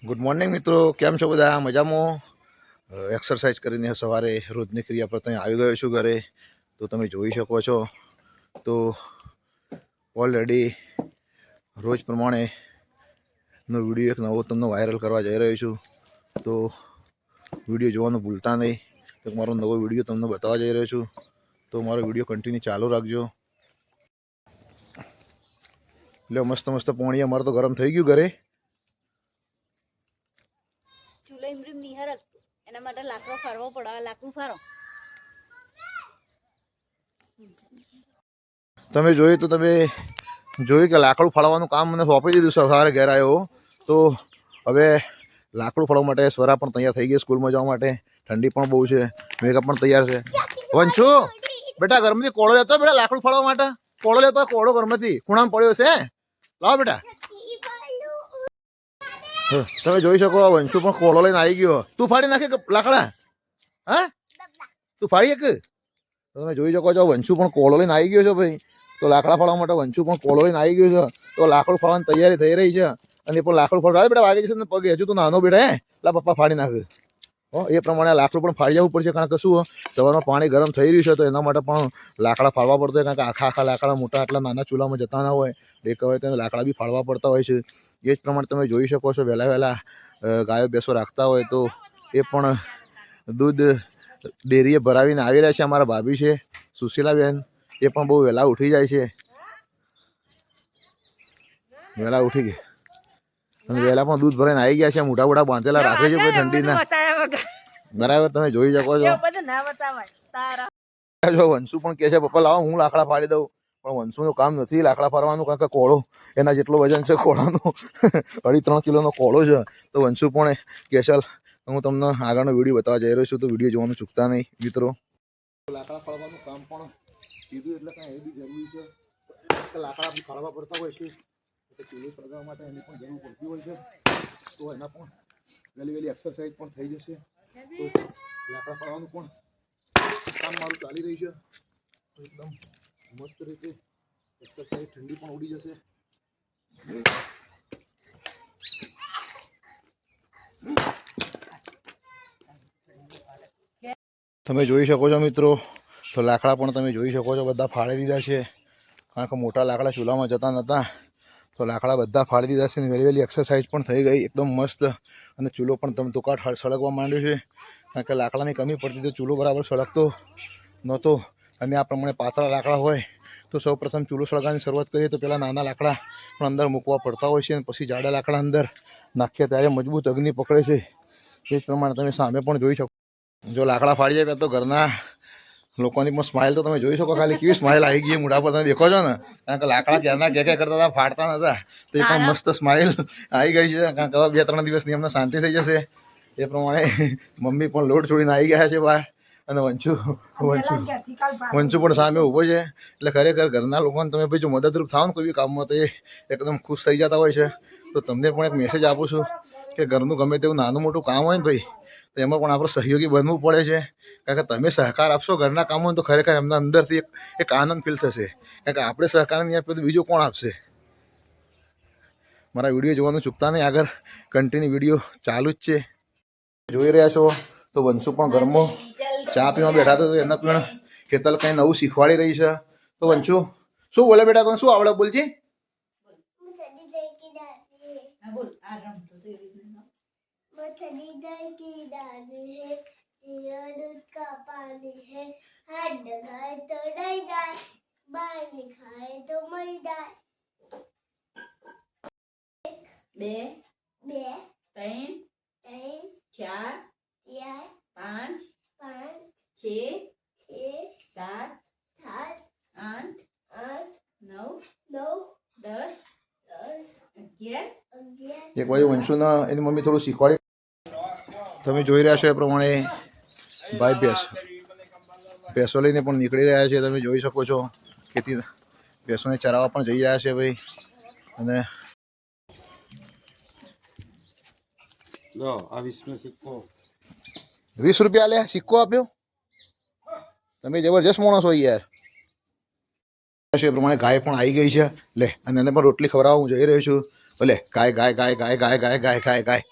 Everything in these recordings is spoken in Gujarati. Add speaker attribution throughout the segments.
Speaker 1: ગુડ મોર્નિંગ મિત્રો, કેમ છો બધા? મજામાં? એક્સરસાઇઝ કરીને સવારે રોજની ક્રિયા પર ત્યાં આવી ગયો છું ઘરે. તો તમે જોઈ શકો છો. તો ઓલરેડી રોજ પ્રમાણેનો વિડીયો એક નવો તમને વાયરલ કરવા જઈ રહ્યો છું. તો વિડીયો જોવાનું ભૂલતા નહીં. તો મારો નવો વિડીયો તમને બતાવવા જઈ રહ્યો છું. તો મારો વિડીયો કન્ટિન્યુ ચાલુ રાખજો. એટલે મસ્ત મસ્ત પાણી અમારે તો ગરમ થઈ ગયું ઘરે.
Speaker 2: ચૂલા ઇમરીમ નહીં હરક એના માટે લાકડો ફારવો પડે. લાકડું ફારો.
Speaker 1: તમે જોયું તો તમે જોયું કે લાકડું ફાળવાનું કામ મને સોંપી દીધું. સવારે ઘેર આવ્યો તો હવે લાકડું ફાળવા માટે સ્વરા પણ તૈયાર થઈ ગઈ સ્કૂલમાં જવા માટે. ઠંડી પણ બહુ છે, મેકઅપ પણ તૈયાર છે. વંશુ બેટા ઘરમાંથી કોળો લેતો બેટા લાકડું ફાળવા માટે. કોળો લેતો, કોળો ઘરમાંથી ખૂણામાં પડ્યો છે. લાવો બેટા. તમે જોઈ શકો વંશુ પણ કોળો લઈને આવી ગયો. તું ફાડી નાખે લાકડા? હા, તું ફાડી એક. તમે જોઈ શકો છો વંશુ પણ કોળો લઈને આવી ગયો છે ભાઈ. તો લાકડા ફાળવા માટે વંશુ પણ કોળો લઈને આવી ગયો છે. તો લાકડું ફાળવાની તૈયારી થઈ રહી છે. અને એ પણ લાકડું ફાળવા બેટા વાગી જશે ને પગે. હજુ તું નાનો બેટા હે લા પપ્પા ફાડી નાખે. એ પ્રમાણે લાકડું પણ ફાડી જવું પડશે. કારણ કે શું સવારમાં પાણી ગરમ થઈ રહ્યું છે તો એના માટે પણ લાકડા ફાળવા પડતા હોય. કારણ કે આખા લાકડા મોટા આટલા નાના ચૂલામાં જતા ના હોય. એક હોય તો લાકડા બી ફાળવા પડતા હોય છે. એ જ પ્રમાણે તમે જોઈ શકો છો વહેલા ગાયો બેસો રાખતા હોય તો એ પણ દૂધ ડેરીએ ભરાવીને આવી રહ્યા છે. અમારા ભાભી છે સુશીલાબેન, એ પણ બહુ વહેલા ઉઠી જાય છે. વહેલા ઉઠી ગયા અને વહેલા પણ દૂધ ભરાઈને આવી ગયા છે. મોટા બાંધેલા રાખે છે ભાઈ ઠંડીના. બરાબર, તમે જોઈ શકો છો. વંશુ પણ કહે છે પપ્પા લાવો હું લાકડા ફાડી દઉં. પણ વંશુનું કામ નથી લાકડા ફાડવાનું. કારણ કે કોળો એના જેટલો વજન છે કોળાનો. 2.5-3 કિલોનો કોળો છે. તો વંશુ પણ કે ચાલ હું તમને આગળનો વિડીયો બતાવવા જઈ રહ્યો છું. તો વિડીયો જોવાનું ચૂકતા નહીં મિત્રો. લાકડા ફાડવાનું કામ પણ કીધું એટલે કાંઈ એ બી જરૂરી છે. લાકડા બી ફાડવા પડતા હોય છે. ચૂલો સળગાવવા માટે એની પણ જરૂર પડતી હોય છે. તો એના પણ વહેલી એક્સરસાઇઝ પણ થઈ જશે. તો લાકડા ફાડવાનું પણ કામ મારું ચાલી રહ્યું છે. એકદમ મસ્ત રીતે એક્સરસાઇઝ, ઠંડી પણ ઉડી જશે. તમે જોઈ શકો છો મિત્રો. તો લાકડા પણ તમે જોઈ શકો છો બધા ફાડી દીધા છે. કારણ કે મોટા લાકડા ચૂલામાં જતા નહોતા. તો લાકડા બધા ફાડી દીધા છે. અને વહેલી એક્સરસાઇઝ પણ થઈ ગઈ એકદમ મસ્ત. અને ચૂલો પણ તમે તુકાટ સળગવા માંડ્યો છે. કારણ કે લાકડાની કમી પડતી તો ચૂલો બરાબર સળગતો નહોતો. અને આ પ્રમાણે પાતળા લાકડા હોય તો સૌપ્રથમ ચૂલો સળગાવવાની શરૂઆત કરીએ તો પહેલાં નાના લાકડા પણ અંદર મૂકવા પડતા હોય છે. અને પછી જાડા લાકડા અંદર નાખીએ ત્યારે મજબૂત અગ્નિ પકડે છે. એ જ પ્રમાણે તમે સામે પણ જોઈ શકો. જો લાકડા ફાડી જાય તો ઘરના લોકોની પણ સ્માઇલ તો તમે જોઈ શકો. ખાલી કેવી સ્માઇલ આવી ગઈ મોઢા પર તમે દેખો છો ને. કારણ કે લાકડા ક્યારના ક્યાં કરતા હતા, ફાડતા નતા. તો એ પણ મસ્ત સ્માઇલ આવી ગઈ છે. કારણ કે હવે 2-3 દિવસની અમને શાંતિ થઈ જશે. એ પ્રમાણે મમ્મી પણ લોટ છોડીને આવી ગયા છે બહાર. અને વંશુ પણ સામે ઊભો છે. એટલે ખરેખર ઘરના લોકોને તમે ભાઈ જો મદદરૂપ થાવ ને કોઈ કામમાં તો એ એકદમ ખુશ થઈ જતા હોય છે. તો તમને પણ એક મેસેજ આપું છું કે ઘરનું ગમે તેવું નાનું મોટું કામ હોય ને ભાઈ તો એમાં પણ આપણે સહયોગી બનવું પડે છે. કારણ કે તમે સહકાર આપશો ઘરના કામો તો ખરેખર એમના અંદરથી એક આનંદ ફીલ થશે. કારણ કે આપણે સહકાર નહીં આપીએ તો બીજું કોણ આપશે? મારા વિડીયો જોવાનું ચૂકતા નહીં. આગળ કન્ટિન્યુ વિડીયો ચાલુ જ છે. જોઈ રહ્યા છો તો વંશુ પણ ઘરમાં ચા પીવા બેઠા તો એના પણ હેતલ કંઈ નવું શીખવાડી રહી છે. તો વંશુ શું બોલે બેટા? તને શું આવડે બોલજી?
Speaker 3: दूध का पानी है हड्ड खाए तो डर जाए बाहर खाए तो मर जाए
Speaker 2: બે
Speaker 3: बे
Speaker 2: ત્રણ
Speaker 3: तीन
Speaker 2: ચાર
Speaker 3: चार
Speaker 2: પાંચ
Speaker 3: पाँच
Speaker 2: 6
Speaker 3: छः
Speaker 2: 7
Speaker 3: सात
Speaker 2: 8
Speaker 3: आठ
Speaker 2: 9
Speaker 3: नौ
Speaker 2: 10
Speaker 3: दस
Speaker 2: 11
Speaker 3: अग्यारह
Speaker 1: એક બાજુ વંશુના એની મમ્મી થોડું શીખવાડી. તમે જોઈ રહ્યા છો એ પ્રમાણે ભાઈ ભેંસો લઈને પણ નીકળી રહ્યા છે. તમે જોઈ શકો છો ખેતી ભેંસોને ચરાવવા પણ જઈ રહ્યા છે ભાઈ. અને
Speaker 4: લો આ 20નો સિક્કો
Speaker 1: 20 રૂપિયા લે સિક્કો આપ્યો. તમે જબરજસ્ત માણસ હોય યાર. એ પ્રમાણે ગાય પણ આવી ગઈ છે. લે અને એને પણ રોટલી ખવડાવવા હું જઈ રહ્યો છું. ભલે ગાય ગાય ગાય ગાય ગાય ગાય ગાય ગાય ગાય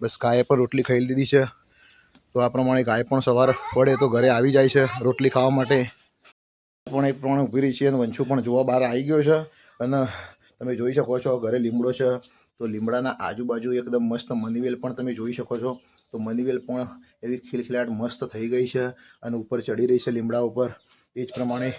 Speaker 1: બસ ગાયે પણ રોટલી ખાઈ લીધી છે. તો આ પ્રમાણે ગાય પણ સવાર પડે તો ઘરે આવી જાય છે રોટલી ખાવા માટે. પણ એક પ્રમાણે ઊભી રહી છે અને વંશુ પણ જોવા બહાર આવી ગયો છે. અને તમે જોઈ શકો છો ઘરે લીમડો છે, તો લીમડાના આજુબાજુ એકદમ મસ્ત મનીવેલ પણ તમે જોઈ શકો છો. તો મનીવેલ પણ એવી ખીલખીલાટ મસ્ત થઈ ગઈ છે અને ઉપર ચડી રહી છે લીમડા ઉપર. એ જ પ્રમાણે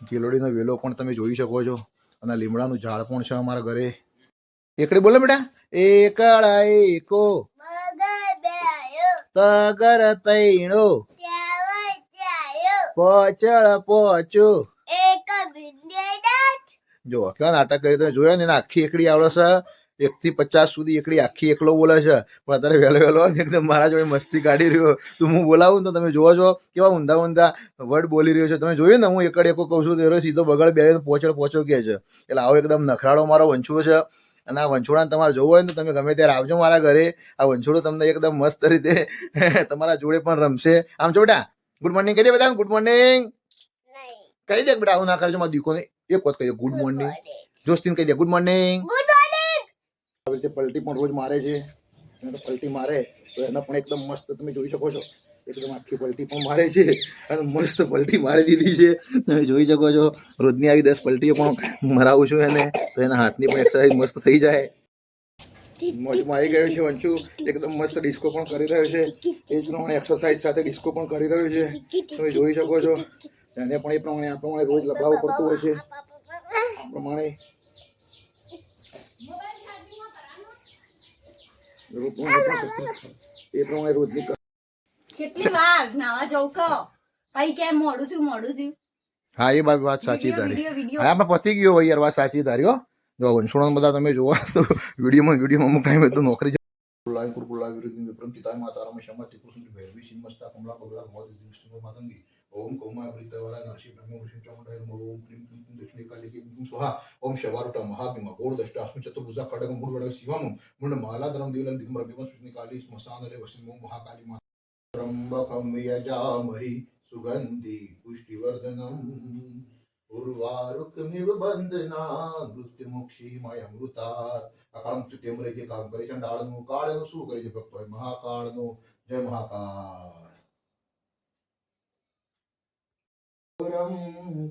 Speaker 1: ગેલોડીનો વેલો પણ તમે જોઈ શકો છો અને લીમડાનું ઝાડ પણ છે અમારા ઘરે. એકડે બોલો બેટા. એકળા એકો
Speaker 3: મગર બેયો
Speaker 1: તગર તૈણો
Speaker 3: ત્યાવર ત્યાયો
Speaker 1: પોચળ પોચો.
Speaker 3: એક ભીંડે દાંત
Speaker 1: જો કેવા નાટક કરી તમે જોયા ને એને આખી એકડી આવડે છે. 1 થી 50 સુધી એકડી આખી એકલો બોલે છે. પણ અત્યારે વહેલો વહેલો એકદમ મારા જોડે મસ્તી કાઢી રહ્યો. તો હું બોલાવું ને તો તમે જોવો છો કેવા ઊંધા ઊંધા વર્ડ બોલી રહ્યો છે. તમે જોયું ને હું એકડ એકો કહું છું તો સીધો બગડ બે પોચળ પોચો કહે છે. એટલે આવો એકદમ નખરાળો મારો વંછુડો છે. અને આ વંછોડાને તમારે જોવો હોય ને તો તમે ગમે ત્યારે આવજો મારા ઘરે. આ વંછોડો તમને એકદમ મસ્ત રીતે તમારા જોડે પણ રમશે. આમ છો બેટા, ગુડ મોર્નિંગ કહી દે બધા. ગુડ મોર્નિંગ
Speaker 3: નહીં
Speaker 1: કહી દે બેટા. આવું ના કરજો મારા દીકોને. એક વખત કહી દે ગુડ મોર્નિંગ. જોસ્તીન કહી દે ગુડ મોર્નિંગ.
Speaker 3: ગુડ મોર્નિંગ
Speaker 1: આવી રીતે પલટી પણ રોજ મારે છે. અને તો પલટી મારે તો એના પણ એકદમ મસ્ત તમે જોઈ શકો છો. એકદમ આખી પલટી પણ મારે છે અને મસ્ત પલટી મારી દીધી છે. તમે જોઈ શકો છો રોજની આવી 10 પલટીઓ પણ મરાવું છું એને. તો એના હાથની પણ એક્સરસાઇઝ મસ્ત થઈ જાય. મોજમાં આવી ગયો છે વંશુ. એકદમ મસ્ત ડિસ્કો પણ કરી રહ્યો છે. એ જ પ્રમાણે એક્સરસાઇઝ સાથે ડિસ્કો પણ કરી રહ્યો છે. તમે જોઈ શકો છો. એને પણ એ પ્રમાણે આ પ્રમાણે રોજ લગાવવું પડતું હોય છે. આ પ્રમાણે એ પ્રમાણે રોજની
Speaker 2: કેટલી વાર નાવા જવું કહો ભાઈ, કેમ મોડું થયું.
Speaker 1: હા એ વાત સાચી તારી.
Speaker 2: વિડીયો
Speaker 1: હા આપણે પતી ગયો ભાઈ યાર, વાત સાચી તારી. હો જો વંશુણો બધા તમે જોવા તો વિડીયોમાં અમુક ટાઈમે તો નોકરી ઓમ કૌમા વૃતવાળા નરસિંહ બ્રહ્મ વિષ્ણુ ચામુંડાય નમઃ. ઓમ ક્લીમ ક્લીમ દક્ષિણે કાલી ક્લીમ ક્લીમ સ્વાહા. ઓમ શવારુટા મહાભીમ ગોળ દષ્ટ અસ્મિ ચતુર્ભુજા ખડગ મૂળ વડગ શિવમ મૂળ માલાધરમ દેવલમ દિગંબર ભીમ સ્મિતની કાલી સ્મશાનલે વસિમ મહાકાલી મા ત્રંબકમ યજામહી સુગંધિ પુષ્ટિવર્ધનમ ઉર્વારુકમિવ બંધના મૃત્યુમુક્ષીમય અમૃતા. આ કામ તેમ જે કામ કરે છે ડાળનું કાળનું શું કરે છે ભક્તો મહાકાળનું. જય મહાકાળ.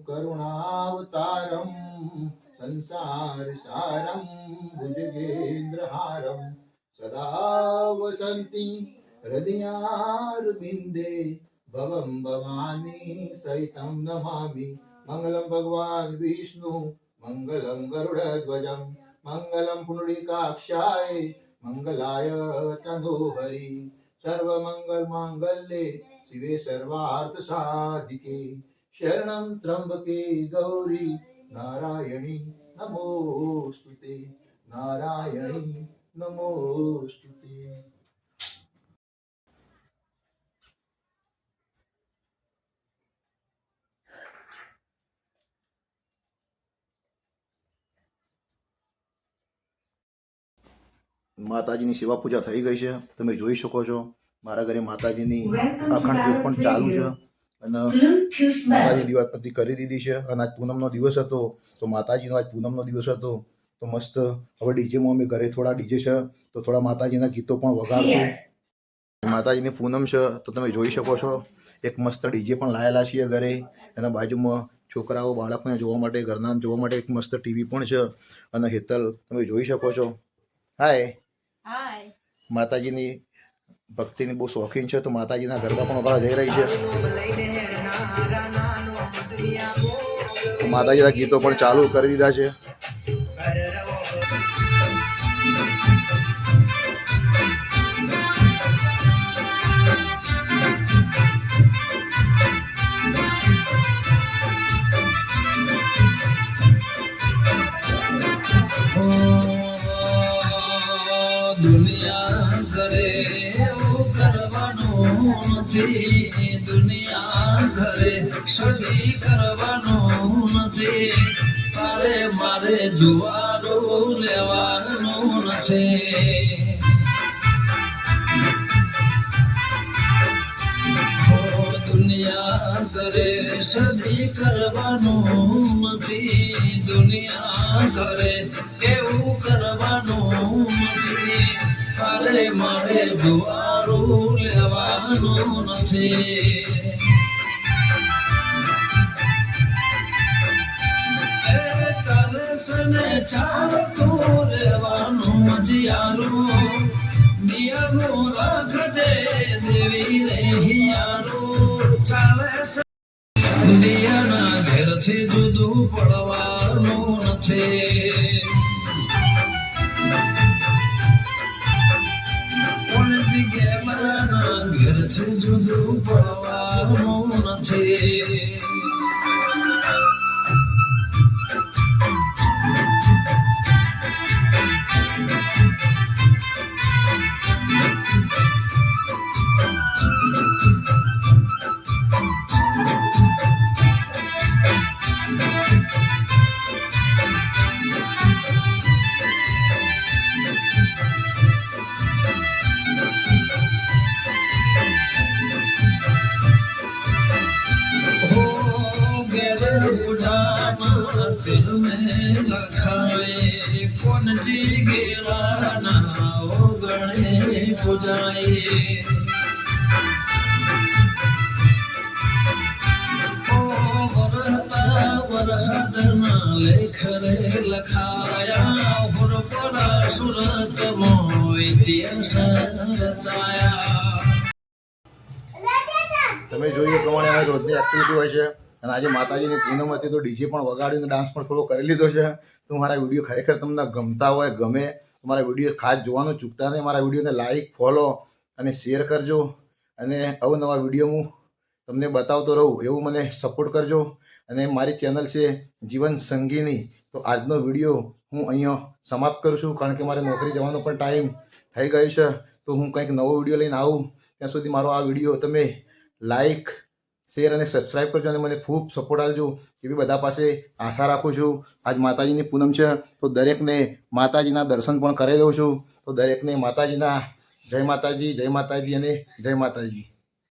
Speaker 1: કરુણાવતારમ સંસાર સારમ ભુજગેન્દ્રહારમ સદા વસંતિ હૃદયારવિંદે ભવમ ભવાની સહિતમ નમામિ. મંગલમ ભગવાન વિષ્ણુ મંગલમ ગરુડધ્વજમ મંગલમ પુંડરીકાક્ષાય મંગલાય તનોહરિ. સર્વમંગલ માંગલ્યે શિવે સર્વાર્થ સાધિકે શરણમ ત્રંબકે ગૌરી નારાયણી નમોસ્તુતે. નારાયણી નમોસ્તુતે. માતાજીની સેવા પૂજા થઈ ગઈ છે. તમે જોઈ શકો છો મારા ઘરે માતાજીની અખંડ જ્યોત પણ ચાલુ છે. અને માતાજી દીવાબત્તી કરી દીધી છે. અને આજ પૂનમનો દિવસ હતો તો માતાજીનો આજ પૂનમનો દિવસ હતો તો મસ્ત હવે ડીજેમાં અમે ઘરે થોડા ડીજે છે તો થોડા માતાજીના ગીતો પણ વગાડશું. માતાજીની પૂનમ છે તો તમે જોઈ શકો છો એક મસ્ત ડીજે પણ લાયેલા છીએ ઘરે. એના બાજુમાં છોકરાઓ બાળકોને જોવા માટે ઘરના જોવા માટે એક મસ્ત ટીવી પણ છે. અને હેતલ તમે જોઈ શકો છો. હાય
Speaker 2: હાય.
Speaker 1: માતાજીની ભક્તિની બહુ શોખીન છે તો માતાજીના ગરબા પણ વગાડવા જઈ રહી છે. માતાજીના ગીતો પણ ચાલુ કરી દીધા છે.
Speaker 5: દુનિયા ઘરે એવું કરવાનું નથી. દુનિયા ઘરે સદી કરવાનું નથી. તારે મારે જુવારું લેવાનું નથી. દુનિયા ઘરે સદી કરવાનું નથી. દુનિયા ઘરે એવું કરવાનું નથી. તારે દાડે મારે જુવારું લેવાનું નથી. એ ચાલે છે ને ચાલતું રહેવાનું મજિયારું, દિયાનું રાખજે દેવી રે હિયારું. ચાલે છે દિયાના ઘેરથી જુદું પડવાનું નથી. કોણથી ગેલાના ઘેરથી જુદું પડવાનું નથી. दिल में लखाए कौन जी गेला ना ओगणे पुजाए. ओ वरहता वरहदना लेख रे लखाया, हुरपरा सुरत मोय दियस रचाया.
Speaker 1: તમે જોઈએ એ પ્રમાણે અમારી રોજની એક્ટિવિટી હોય છે. અને આજે માતાજીની પૂનમ હતી તો ડીજે પણ વગાડીને ડાન્સ પણ થોડો કરી લીધો છે. તો મારા વિડીયો ખરેખર તમને ગમતા હોય, ગમે તો મારા વિડીયો ખાસ જોવાનું ચૂકતા નહીં. મારા વિડીયોને લાઇક, ફોલો અને શેર કરજો. અને અવનવા વિડીયો હું તમને બતાવતો રહું એવું મને સપોર્ટ કરજો. અને મારી ચેનલ છે જીવન સંગીની. તો આજનો વિડીયો હું અહીંયા સમાપ્ત કરું છું, કારણ કે મારે નોકરી જવાનો પણ ટાઈમ થઈ ગયો છે. તો હું કંઈક નવો વિડીયો લઈને આવું ત્યાં સુધી મારો આ વિડીયો તમે લાઇક, શેર અને સબસ્ક્રાઈબ કરજો અને મને ખૂબ સપોર્ટ આપજો એવી બધા પાસે આશા રાખું છું. આજ માતાજીની પૂનમ છે તો દરેકને માતાજીના દર્શન પણ કરાવી દઉં છું. તો દરેકને માતાજીના જય માતાજી, જય માતાજી અને જય માતાજી.